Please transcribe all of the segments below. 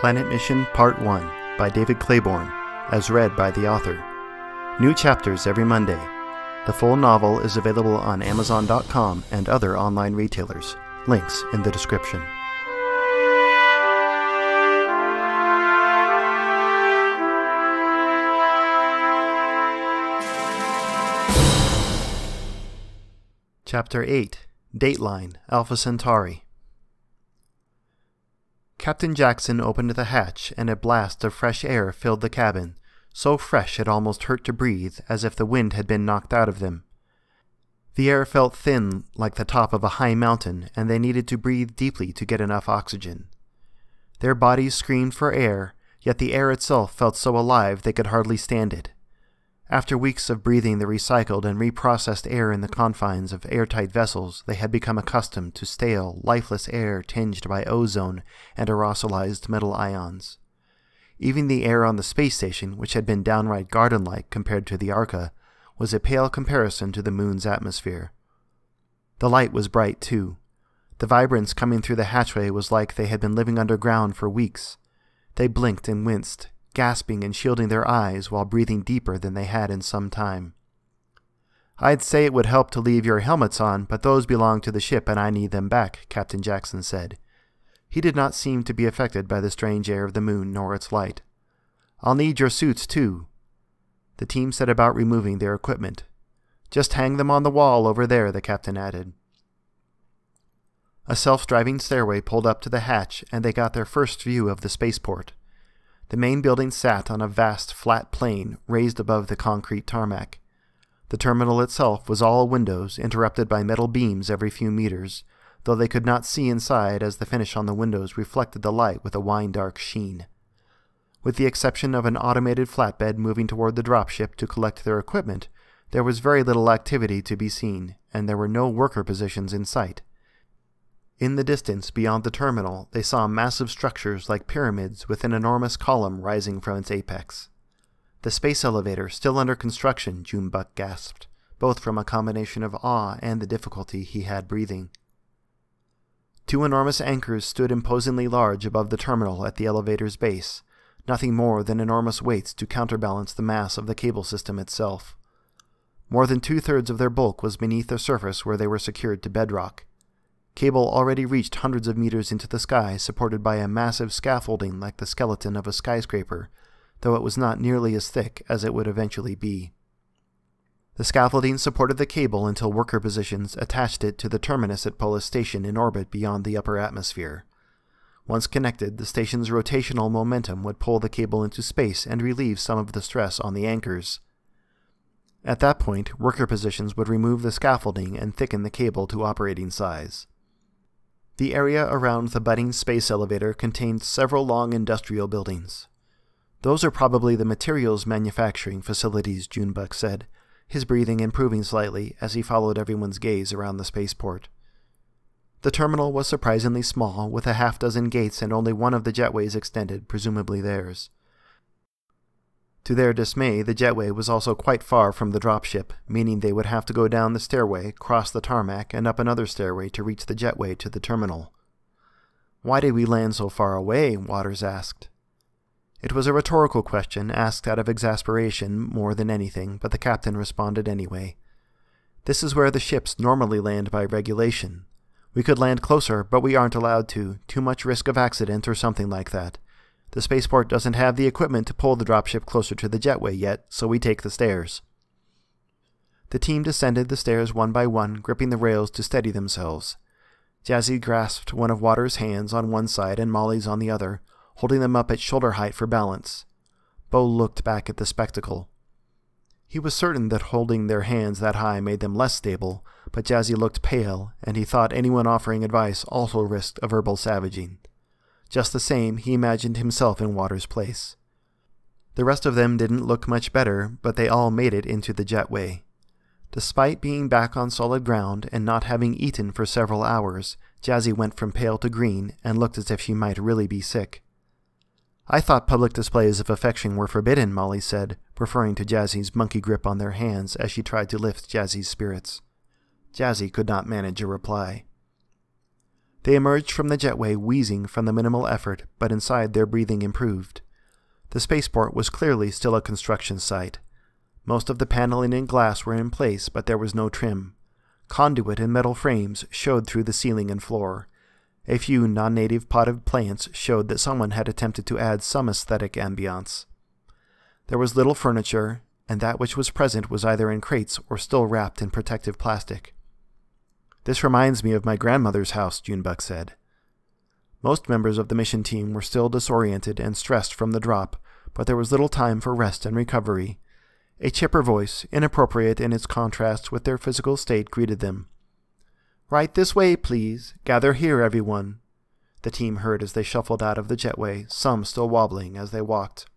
Planet Mission Part 1 by David Claiborne, as read by the author. New chapters every Monday. The full novel is available on Amazon.com and other online retailers. Links in the description. Chapter 8, Dateline, Alpha Centauri. Captain Jackson opened the hatch, and a blast of fresh air filled the cabin, so fresh it almost hurt to breathe, as if the wind had been knocked out of them. The air felt thin like the top of a high mountain, and they needed to breathe deeply to get enough oxygen. Their bodies screamed for air, yet the air itself felt so alive they could hardly stand it. After weeks of breathing the recycled and reprocessed air in the confines of airtight vessels, they had become accustomed to stale, lifeless air tinged by ozone and aerosolized metal ions. Even the air on the space station, which had been downright garden-like compared to the Arca, was a pale comparison to the moon's atmosphere. The light was bright, too. The vibrance coming through the hatchway was like they had been living underground for weeks. They blinked and winced, gasping and shielding their eyes while breathing deeper than they had in some time. "I'd say it would help to leave your helmets on, but those belong to the ship and I need them back," Captain Jackson said. He did not seem to be affected by the strange air of the moon nor its light. "I'll need your suits, too." The team set about removing their equipment. "Just hang them on the wall over there," the captain added. A self-driving stairway pulled up to the hatch, and they got their first view of the spaceport. The main building sat on a vast, flat plain raised above the concrete tarmac. The terminal itself was all windows, interrupted by metal beams every few meters, though they could not see inside as the finish on the windows reflected the light with a wine-dark sheen. With the exception of an automated flatbed moving toward the dropship to collect their equipment, there was very little activity to be seen, and there were no worker positions in sight. In the distance beyond the terminal, they saw massive structures like pyramids with an enormous column rising from its apex. "The space elevator, still under construction," Junebug gasped, both from a combination of awe and the difficulty he had breathing. Two enormous anchors stood imposingly large above the terminal at the elevator's base, nothing more than enormous weights to counterbalance the mass of the cable system itself. More than two-thirds of their bulk was beneath the surface where they were secured to bedrock. Cable already reached hundreds of meters into the sky, supported by a massive scaffolding like the skeleton of a skyscraper, though it was not nearly as thick as it would eventually be. The scaffolding supported the cable until worker positions attached it to the terminus at Polus Station in orbit beyond the upper atmosphere. Once connected, the station's rotational momentum would pull the cable into space and relieve some of the stress on the anchors. At that point, worker positions would remove the scaffolding and thicken the cable to operating size. The area around the budding space elevator contained several long industrial buildings. "Those are probably the materials manufacturing facilities," Junebug said, his breathing improving slightly as he followed everyone's gaze around the spaceport. The terminal was surprisingly small, with a half-dozen gates and only one of the jetways extended, presumably theirs. To their dismay, the jetway was also quite far from the dropship, meaning they would have to go down the stairway, cross the tarmac, and up another stairway to reach the jetway to the terminal. "Why did we land so far away?" Waters asked. It was a rhetorical question, asked out of exasperation more than anything, but the captain responded anyway. "This is where the ships normally land by regulation. We could land closer, but we aren't allowed to. Too much risk of accident or something like that. The spaceport doesn't have the equipment to pull the dropship closer to the jetway yet, so we take the stairs." The team descended the stairs one by one, gripping the rails to steady themselves. Jazzy grasped one of Waters' hands on one side and Molly's on the other, holding them up at shoulder height for balance. Bo looked back at the spectacle. He was certain that holding their hands that high made them less stable, but Jazzy looked pale, and he thought anyone offering advice also risked a verbal savaging. Just the same, he imagined himself in Waters' place. The rest of them didn't look much better, but they all made it into the jetway. Despite being back on solid ground and not having eaten for several hours, Jazzy went from pale to green and looked as if she might really be sick. "I thought public displays of affection were forbidden," Molly said, referring to Jazzy's monkey grip on their hands as she tried to lift Jazzy's spirits. Jazzy could not manage a reply. They emerged from the jetway wheezing from the minimal effort, but inside their breathing improved. The spaceport was clearly still a construction site. Most of the paneling and glass were in place, but there was no trim. Conduit and metal frames showed through the ceiling and floor. A few non-native potted plants showed that someone had attempted to add some aesthetic ambiance. There was little furniture, and that which was present was either in crates or still wrapped in protective plastic. "This reminds me of my grandmother's house," Junebug said. Most members of the mission team were still disoriented and stressed from the drop, but there was little time for rest and recovery. A chipper voice, inappropriate in its contrast with their physical state, greeted them. "Right this way, please. Gather here, everyone," the team heard as they shuffled out of the jetway, some still wobbling as they walked.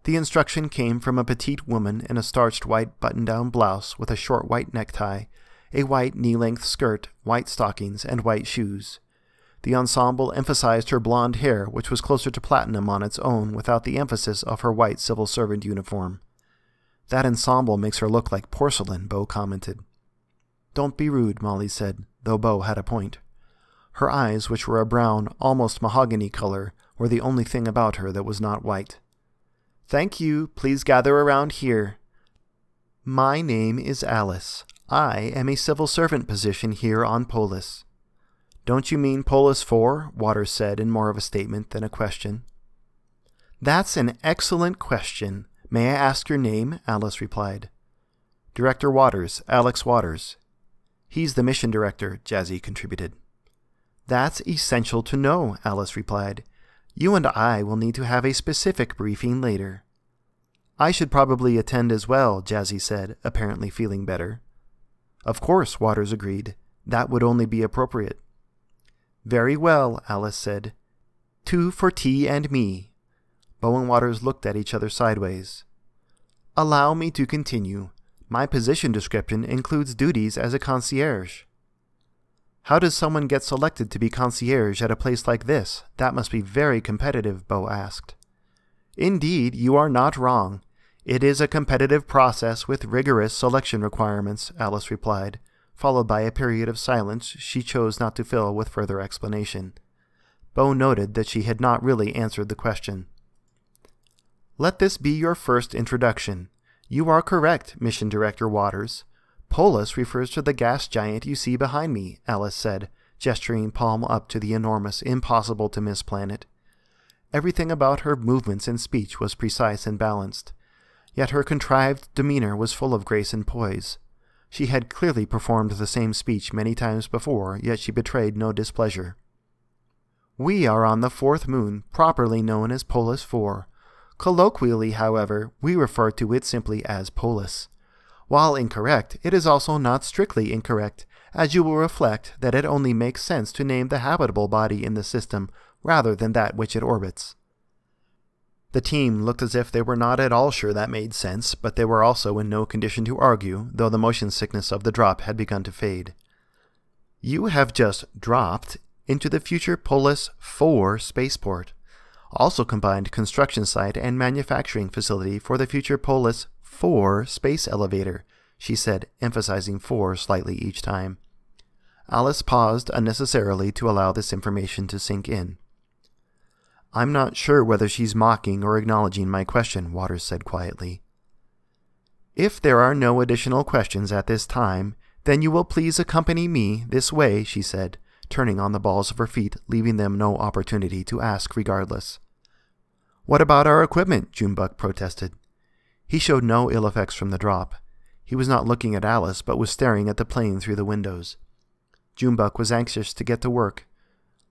The instruction came from a petite woman in a starched white button-down blouse with a short white necktie, a white knee-length skirt, white stockings, and white shoes. The ensemble emphasized her blonde hair, which was closer to platinum on its own without the emphasis of her white civil servant uniform. "That ensemble makes her look like porcelain," Bo commented. "Don't be rude," Molly said, though Bo had a point. Her eyes, which were a brown, almost mahogany color, were the only thing about her that was not white. "Thank you. Please gather around here. My name is Alice. I am a civil servant position here on Polus." "Don't you mean Polus IV?" Waters said in more of a statement than a question. "That's an excellent question. May I ask your name?" Alice replied. "Director Waters, Alex Waters." "He's the mission director," Jazzy contributed. "That's essential to know," Alice replied. "You and I will need to have a specific briefing later." "I should probably attend as well," Jazzy said, apparently feeling better. "Of course," Waters agreed. "That would only be appropriate." "Very well," Alice said. "2 for tea and me." Bo and Waters looked at each other sideways. "Allow me to continue. My position description includes duties as a concierge." "How does someone get selected to be concierge at a place like this? That must be very competitive," Bo asked. "Indeed, you are not wrong. It is a competitive process with rigorous selection requirements," Alice replied, followed by a period of silence she chose not to fill with further explanation. Bo noted that she had not really answered the question. "Let this be your first introduction. You are correct, Mission Director Waters. Polus refers to the gas giant you see behind me," Alice said, gesturing palm up to the enormous, impossible-to-miss planet. Everything about her movements and speech was precise and balanced, yet her contrived demeanor was full of grace and poise. She had clearly performed the same speech many times before, yet she betrayed no displeasure. "We are on the 4th moon, properly known as Polus IV. Colloquially, however, we refer to it simply as Polus. While incorrect, it is also not strictly incorrect, as you will reflect that it only makes sense to name the habitable body in the system rather than that which it orbits." The team looked as if they were not at all sure that made sense, but they were also in no condition to argue, though the motion sickness of the drop had begun to fade. "You have just dropped into the future Polus IV spaceport, also combined construction site and manufacturing facility for the future Polus IV space elevator," she said, emphasizing 4 slightly each time. Alice paused unnecessarily to allow this information to sink in. "I'm not sure whether she's mocking or acknowledging my question," Waters said quietly. "If there are no additional questions at this time, then you will please accompany me this way," she said, turning on the balls of her feet, leaving them no opportunity to ask regardless. "What about our equipment?" Junebug protested. He showed no ill effects from the drop. He was not looking at Alice, but was staring at the plane through the windows. Junebug was anxious to get to work.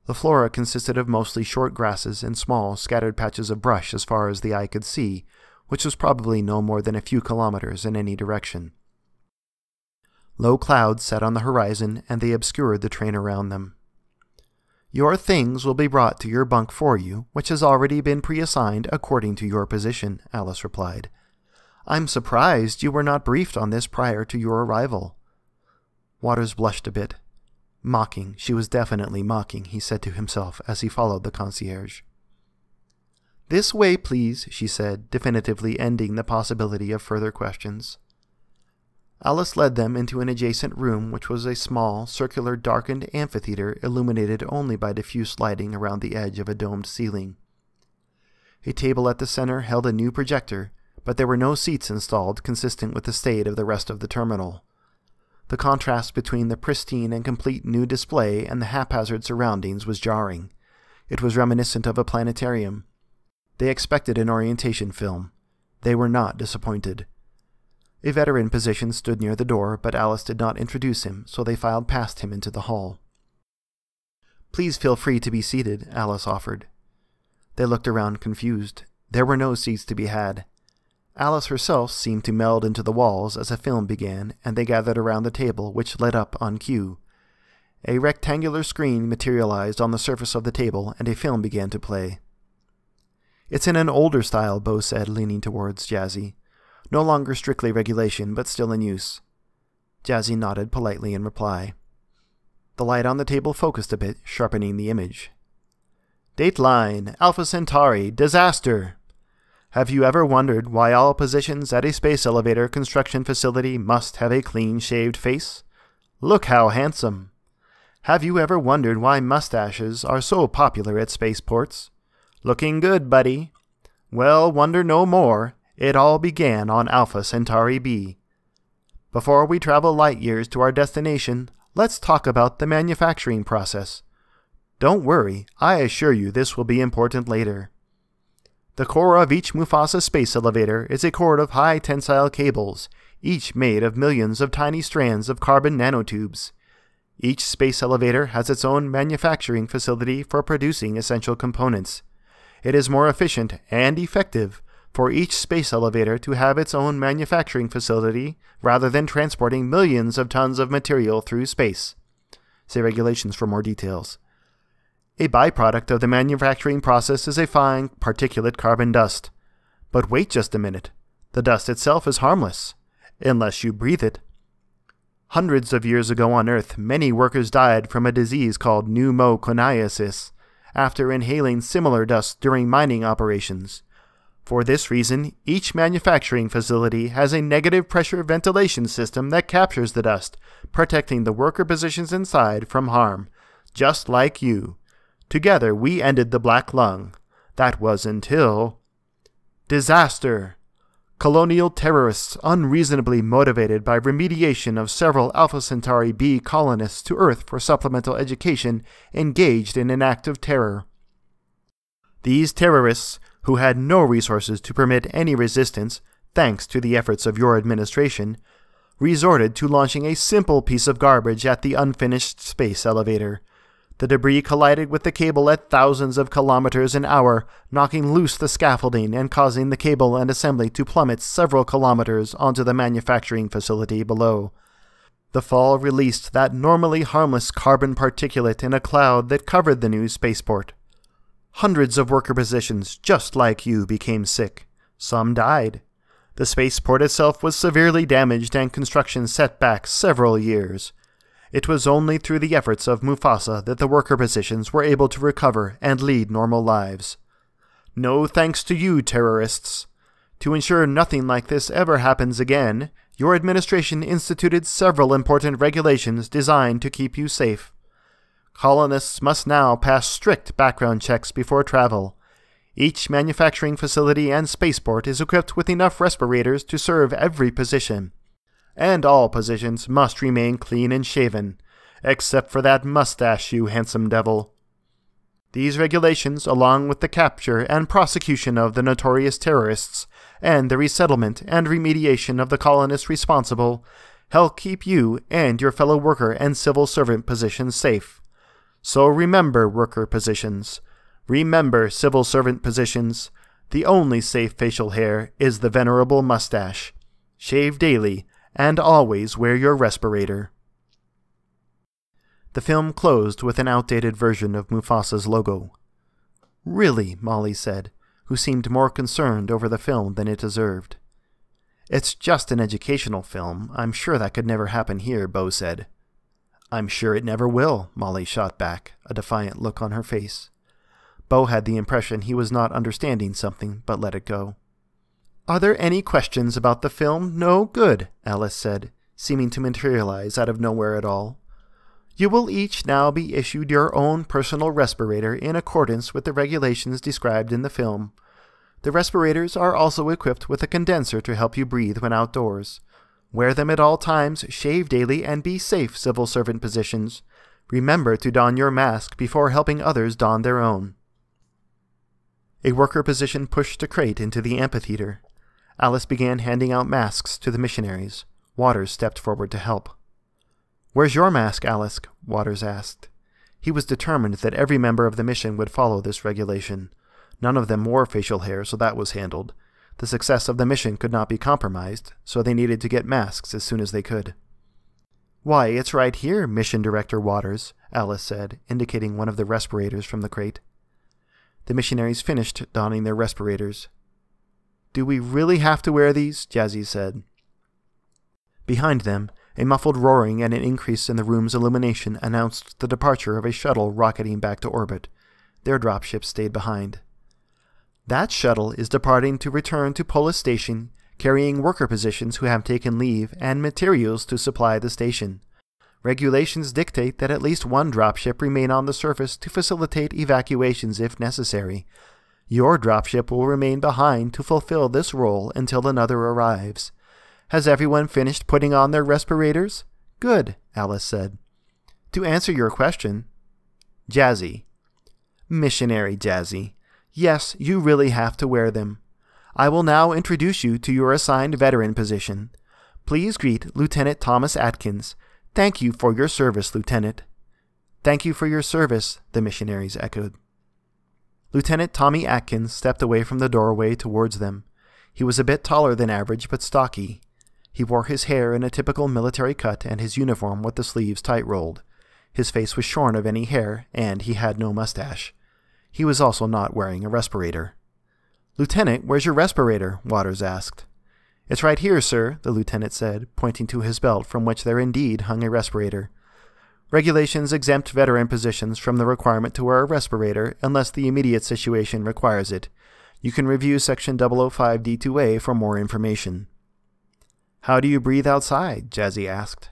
The flora consisted of mostly short grasses and small, scattered patches of brush as far as the eye could see, which was probably no more than a few kilometers in any direction. Low clouds sat on the horizon, and they obscured the train around them. "Your things will be brought to your bunk for you, which has already been pre-assigned according to your position," Alice replied. "I'm surprised you were not briefed on this prior to your arrival." Waters blushed a bit. Mocking, she was definitely mocking, he said to himself as he followed the concierge. "This way, please," she said, definitively ending the possibility of further questions. Alice led them into an adjacent room, which was a small, circular, darkened amphitheater illuminated only by diffuse lighting around the edge of a domed ceiling. A table at the center held a new projector, but there were no seats installed consistent with the state of the rest of the terminal. The contrast between the pristine and complete new display and the haphazard surroundings was jarring. It was reminiscent of a planetarium. They expected an orientation film. They were not disappointed. A veteran physician stood near the door, but Alice did not introduce him, so they filed past him into the hall. "Please feel free to be seated," Alice offered. They looked around confused. There were no seats to be had. Alice herself seemed to meld into the walls as a film began, and they gathered around the table, which lit up on cue. A rectangular screen materialized on the surface of the table, and a film began to play. "It's in an older style," Bo said, leaning towards Jazzy. "No longer strictly regulation, but still in use." Jazzy nodded politely in reply. The light on the table focused a bit, sharpening the image. "Dateline, Alpha Centauri, disaster! Have you ever wondered why all positions at a space elevator construction facility must have a clean-shaved face? Look how handsome! Have you ever wondered why mustaches are so popular at spaceports? Looking good, buddy. Well, wonder no more. It all began on Alpha Centauri B. Before we travel light years to our destination, let's talk about the manufacturing process. Don't worry, I assure you this will be important later. The core of each Mufasa space elevator is a cord of high-tensile cables, each made of millions of tiny strands of carbon nanotubes. Each space elevator has its own manufacturing facility for producing essential components. It is more efficient and effective for each space elevator to have its own manufacturing facility rather than transporting millions of tons of material through space. See regulations for more details. A byproduct of the manufacturing process is a fine particulate carbon dust. But wait just a minute. The dust itself is harmless, unless you breathe it. Hundreds of years ago on Earth, many workers died from a disease called pneumoconiasis after inhaling similar dust during mining operations. For this reason, each manufacturing facility has a negative pressure ventilation system that captures the dust, protecting the worker positions inside from harm, just like you. Together, we ended the Black Lung. That was until... Disaster! Colonial terrorists, unreasonably motivated by remediation of several Alpha Centauri B colonists to Earth for supplemental education, engaged in an act of terror. These terrorists, who had no resources to permit any resistance, thanks to the efforts of your administration, resorted to launching a simple piece of garbage at the unfinished space elevator. The debris collided with the cable at thousands of kilometers an hour, knocking loose the scaffolding and causing the cable and assembly to plummet several kilometers onto the manufacturing facility below. The fall released that normally harmless carbon particulate in a cloud that covered the new spaceport. Hundreds of worker positions, just like you, became sick. Some died. The spaceport itself was severely damaged and construction set back several years. It was only through the efforts of Mufasa that the worker positions were able to recover and lead normal lives. No thanks to you, terrorists. To ensure nothing like this ever happens again, your administration instituted several important regulations designed to keep you safe. Colonists must now pass strict background checks before travel. Each manufacturing facility and spaceport is equipped with enough respirators to serve every position. And all positions must remain clean and shaven, except for that mustache, you handsome devil. These regulations, along with the capture and prosecution of the notorious terrorists, and the resettlement and remediation of the colonists responsible, help keep you and your fellow worker and civil servant positions safe. So remember, worker positions. Remember, civil servant positions. The only safe facial hair is the venerable mustache. Shave daily, and always wear your respirator. The film closed with an outdated version of Mufasa's logo. Really, Molly said, who seemed more concerned over the film than it deserved. It's just an educational film. I'm sure that could never happen here, Bo said. I'm sure it never will, Molly shot back, a defiant look on her face. Bo had the impression he was not understanding something, but let it go. Are there any questions about the film? No? Good, Alice said, seeming to materialize out of nowhere at all. You will each now be issued your own personal respirator in accordance with the regulations described in the film. The respirators are also equipped with a condenser to help you breathe when outdoors. Wear them at all times, shave daily, and be safe, civil servant positions. Remember to don your mask before helping others don their own. A worker position pushed a crate into the amphitheater. Alice began handing out masks to the missionaries. Waters stepped forward to help. "Where's your mask, Alice?" Waters asked. He was determined that every member of the mission would follow this regulation. None of them wore facial hair, so that was handled. The success of the mission could not be compromised, so they needed to get masks as soon as they could. "Why, it's right here, Mission Director Waters," Alice said, indicating one of the respirators from the crate. The missionaries finished donning their respirators. "Do we really have to wear these?" Jazzy said. Behind them, a muffled roaring and an increase in the room's illumination announced the departure of a shuttle rocketing back to orbit. Their dropship stayed behind. "That shuttle is departing to return to Polus Station, carrying worker positions who have taken leave and materials to supply the station. Regulations dictate that at least one dropship remain on the surface to facilitate evacuations if necessary. Your dropship will remain behind to fulfill this role until another arrives. Has everyone finished putting on their respirators?" "Good," Alice said. "To answer your question—" Jazzy. "Missionary Jazzy. Yes, you really have to wear them. I will now introduce you to your assigned veteran position. Please greet Lieutenant Thomas Atkins. Thank you for your service, Lieutenant." "Thank you for your service," the missionaries echoed. Lieutenant Tommy Atkins stepped away from the doorway towards them. He was a bit taller than average, but stocky. He wore his hair in a typical military cut and his uniform with the sleeves tight-rolled. His face was shorn of any hair, and he had no mustache. He was also not wearing a respirator. "Lieutenant, where's your respirator?" Waters asked. "It's right here, sir," the lieutenant said, pointing to his belt from which there indeed hung a respirator. "Regulations exempt veteran positions from the requirement to wear a respirator unless the immediate situation requires it. You can review Section 005D2A for more information." "How do you breathe outside?" Jazzy asked.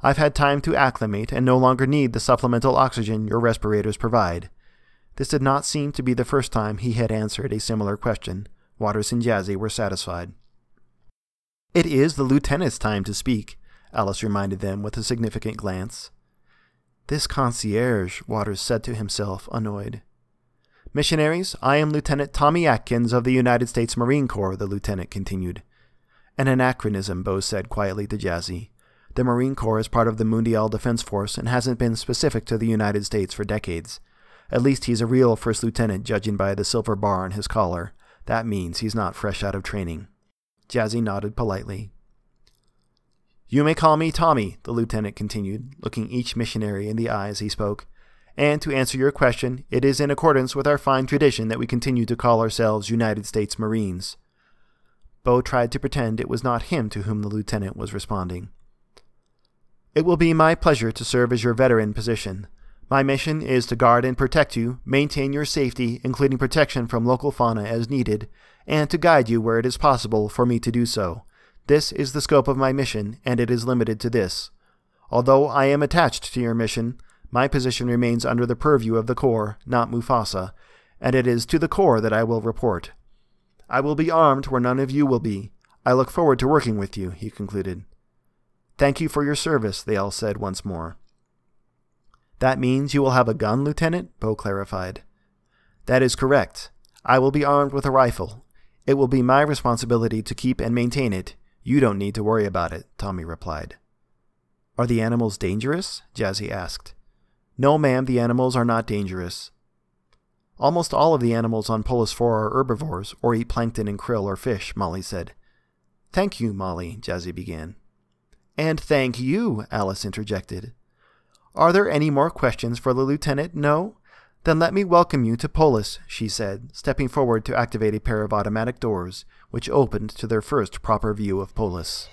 "I've had time to acclimate and no longer need the supplemental oxygen your respirators provide." This did not seem to be the first time he had answered a similar question. Waters and Jazzy were satisfied. "It is the lieutenant's time to speak," Alice reminded them with a significant glance. "This concierge," Waters said to himself, annoyed. "Missionaries, I am Lieutenant Tommy Atkins of the United States Marine Corps," the lieutenant continued. "An anachronism," Bose said quietly to Jazzy. "The Marine Corps is part of the Mundial Defense Force and hasn't been specific to the United States for decades. At least he's a real first lieutenant, judging by the silver bar on his collar. That means he's not fresh out of training." Jazzy nodded politely. "You may call me Tommy," the lieutenant continued, looking each missionary in the eye as he spoke. "And to answer your question, it is in accordance with our fine tradition that we continue to call ourselves United States Marines." Bo tried to pretend it was not him to whom the lieutenant was responding. "It will be my pleasure to serve as your veteran position. My mission is to guard and protect you, maintain your safety, including protection from local fauna as needed, and to guide you where it is possible for me to do so. This is the scope of my mission, and it is limited to this. Although I am attached to your mission, my position remains under the purview of the Corps, not Mufasa, and it is to the Corps that I will report. I will be armed where none of you will be. I look forward to working with you," he concluded. "Thank you for your service," they all said once more. "That means you will have a gun, Lieutenant?" Bo clarified. "That is correct. I will be armed with a rifle. It will be my responsibility to keep and maintain it. You don't need to worry about it," Tommy replied. "Are the animals dangerous?" Jazzy asked. "No, ma'am, the animals are not dangerous." "Almost all of the animals on Polus IV are herbivores, or eat plankton and krill or fish," Molly said. "Thank you, Molly," Jazzy began. "And thank you," Alice interjected. "Are there any more questions for the lieutenant? No? Then let me welcome you to Polus," she said, stepping forward to activate a pair of automatic doors, which opened to their first proper view of Polus.